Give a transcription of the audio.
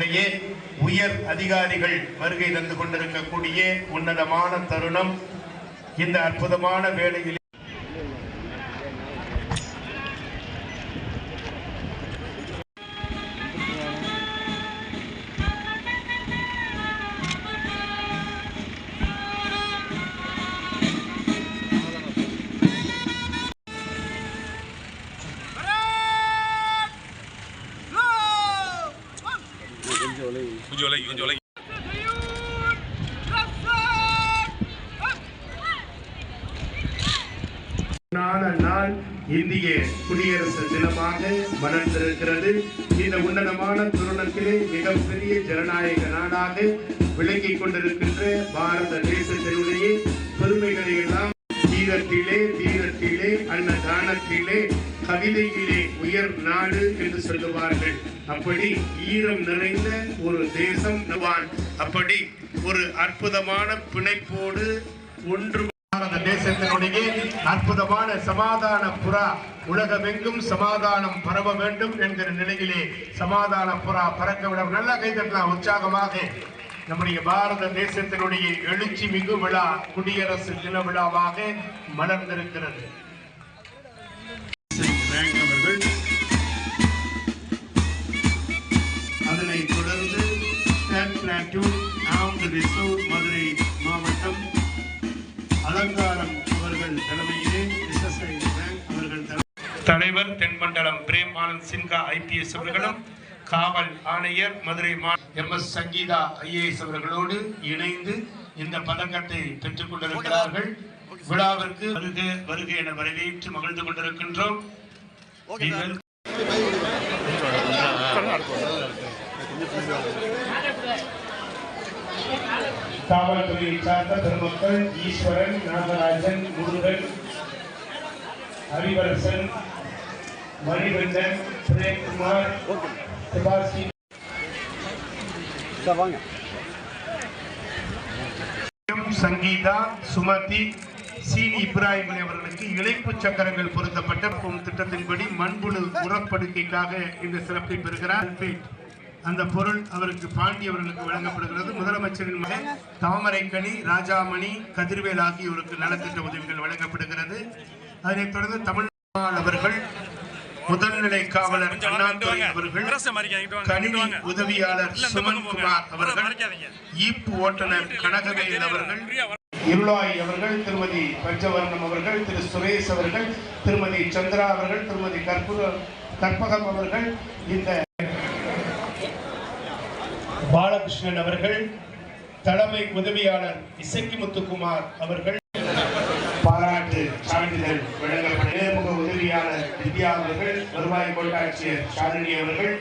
தேசத்தினுடைய உயர் அதிகாரிகள் வருகை தந்து கொண்டிருக்கக்கூடிய உன்னதமான தருணம். இந்த அற்புதமான வேளையில் நாள் இந்திய குடியரசு தினமாக மலர்ந்திருக்கிறது. இந்த உன்னதமான தருணத்திலே மிகப்பெரிய ஜனநாயக நாடாக விளங்கிக் கொண்டிருக்கின்ற பாரத தேசத்தினுடைய பெருமைகளை எல்லாம் தீரத்திலே அன்னதானத்திலே கவிதையிலே உயர் நாடு என்று சொல்லுவார்கள். அப்படி ஈரம் நிறைந்த ஒரு தேசம். அப்படி ஒரு அற்புதமான பிணைப்போடு ஒன்று பாரத தேசத்தினுடைய அற்புதமான சமாதான புறா உலகமெங்கும் சமாதானம் பரவ வேண்டும் என்கிற நிலையிலே சமாதான புறா பறக்க விட நல்ல கைதட்டலாம் உற்சாகமாக. நம்முடைய பாரத தேசத்தினுடைய எழுச்சி மிகு விழா குடியரசு தின விழாவாக மலர்ந்திருக்கிறது. அதனை தொடர்ந்து மதுரை மாவட்டம் அலங்காரம் அவர்கள் தலைமையிலே அவர்கள் தலைவர் தென்மண்டலம் பிரேம் ஆனந்த் சின்ஹா IPS அவர்களும் காவல் ஆணையர் மதுரை MS சங்கீதா IAS அவர்களோடு இணைந்து இந்த பதக்கத்தை பெற்றுக் கொண்டிருக்கிறார்கள். விழாவிற்கு வருக என வரவேற்று மகிழ்ந்து கொண்டிருக்கின்றோம். காவல்துறையை சார்ந்த பெருமக்கள் ஈஸ்வரன், நாகராஜன், முருகன், ஹரிவரசன், மணிவண்ணன், பிரேம்குமார், செபாஸ்டியன், சங்கீதா, சுமதி, சீனி இப்ராஹிம் அவர்களுக்கு இணைப்பு சக்கரங்கள் பொருத்தப்பட்ட திட்டத்தின்படி மண்புழு உரப்படுக்கைக்காக இந்த சிறப்பை பெறுகிறார். அந்த பொருள் அவருக்கு பாண்டி அவர்களுக்கு வழங்கப்படுகிறது. முதலமைச்சரின் மகன் தாமரைக்கனி, ராஜாமணி, கதிர்வேல் ஆகியோருக்கு நலத்திட்ட உதவிகள் வழங்கப்படுகிறது. அதனைத் தொடர்ந்து தமிழ்நாடு அவர்கள் முதல்நிலை காவலர் அண்ணாதுரை அவர்கள், கணினி உதவியாளர் சுமன்குமார் அவர்கள், ஈப்பு ஓட்டுநர் கனகவேல் அவர்கள், இருளாய் அவர்கள், திருமதி பஞ்சவர்ணம் அவர்கள், திரு சுரேஷ் அவர்கள், திருமதி சந்திரா அவர்கள், திருமதி கற்பகம் அவர்கள், இந்த பாலகிருஷ்ணன் அவர்கள், தலைமை உதவியாளர் இசக்கி முத்துக்குமார் அவர்கள் பாராட்டு சான்றிதழ் வழங்கப்பட்ட நேர்முக உதவியாளர் வித்யா அவர்கள், வருவாய் கோட்டாட்சியர் ஷாலினி அவர்கள்.